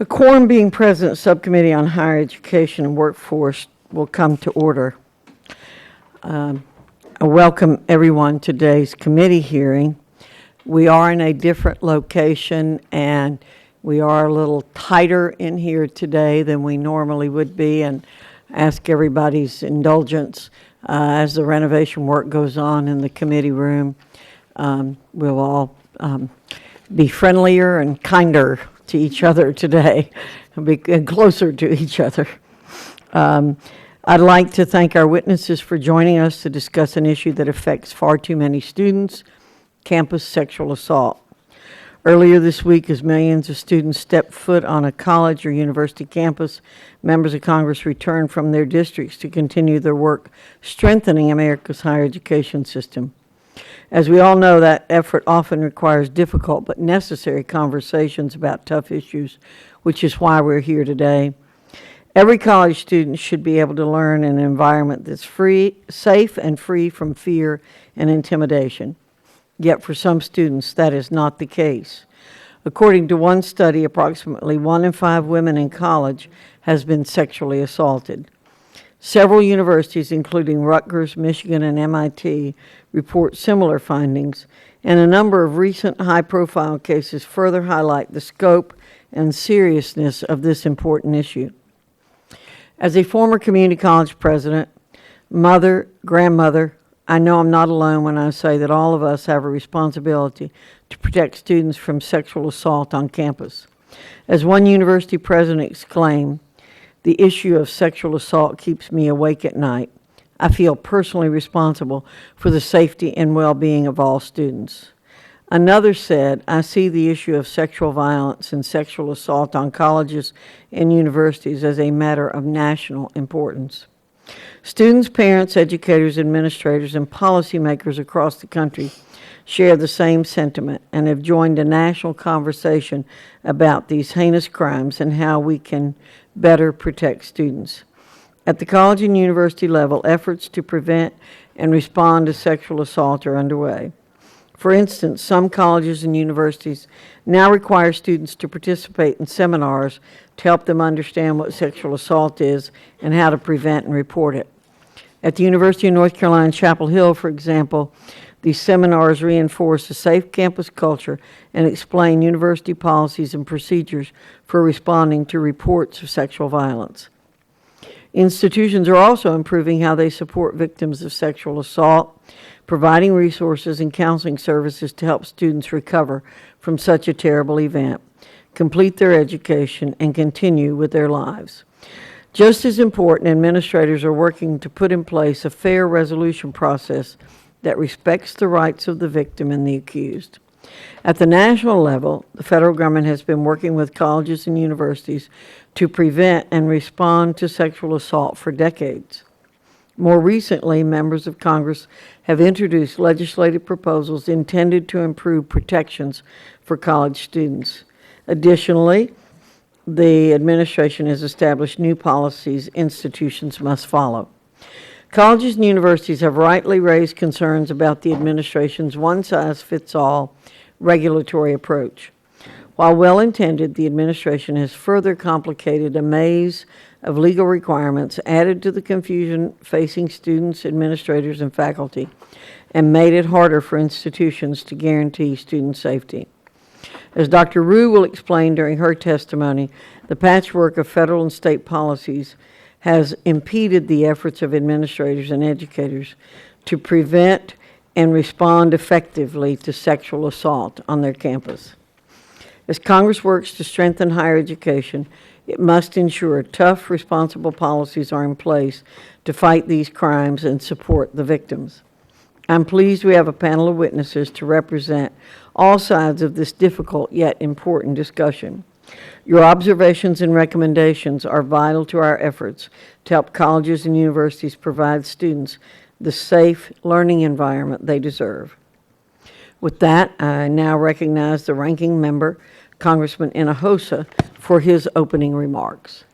A quorum being present, Subcommittee on Higher Education and Workforce will come to order. I welcome everyone to today's committee hearing. We are in a different location and we are a little tighter in here today than we normally would be, and ask everybody's indulgence as the renovation work goes on in the committee room. We'll all be friendlier and kinder to each other today and be closer to each other. I'd like to thank our witnesses for joining us to discuss an issue that affects far too many students: campus sexual assault. Earlier this week, as millions of students stepped foot on a college or university campus, members of Congress returned from their districts to continue their work strengthening America's higher education system. As we all know, that effort often requires difficult but necessary conversations about tough issues, which is why we're here today. Every college student should be able to learn in an environment that's safe and free from fear and intimidation. Yet for some students, that is not the case. According to one study, approximately 1 in 5 women in college has been sexually assaulted. Several universities, including Rutgers, Michigan, and MIT, report similar findings, and a number of recent high-profile cases further highlight the scope and seriousness of this important issue. As a former community college president, mother, grandmother, I know I'm not alone when I say that all of us have a responsibility to protect students from sexual assault on campus. As one university president exclaimed, "The issue of sexual assault keeps me awake at night. I feel personally responsible for the safety and well-being of all students." Another said, "I see the issue of sexual violence and sexual assault on colleges and universities as a matter of national importance." Students, parents, educators, administrators, and policymakers across the country share the same sentiment and have joined a national conversation about these heinous crimes and how we can better protect students. At the college and university level, efforts to prevent and respond to sexual assault are underway. For instance, some colleges and universities now require students to participate in seminars to help them understand what sexual assault is and how to prevent and report it. At the University of North Carolina, Chapel Hill, for example, these seminars reinforce a safe campus culture and explain university policies and procedures for responding to reports of sexual violence. Institutions are also improving how they support victims of sexual assault, providing resources and counseling services to help students recover from such a terrible event, complete their education, and continue with their lives. Just as important, administrators are working to put in place a fair resolution process that respects the rights of the victim and the accused. At the national level, the federal government has been working with colleges and universities to prevent and respond to sexual assault for decades. More recently, members of Congress have introduced legislative proposals intended to improve protections for college students. Additionally, the administration has established new policies institutions must follow. Colleges and universities have rightly raised concerns about the administration's one-size-fits-all regulatory approach. While well-intended, the administration has further complicated a maze of legal requirements, added to the confusion facing students, administrators, and faculty, and made it harder for institutions to guarantee student safety. As Dr. Rue will explain during her testimony, the patchwork of federal and state policies has impeded the efforts of administrators and educators to prevent and respond effectively to sexual assault on their campus. As Congress works to strengthen higher education, it must ensure tough, responsible policies are in place to fight these crimes and support the victims. I'm pleased we have a panel of witnesses to represent all sides of this difficult yet important discussion. Your observations and recommendations are vital to our efforts to help colleges and universities provide students the safe learning environment they deserve. With that, I now recognize the ranking member, Congressman Hinojosa, for his opening remarks.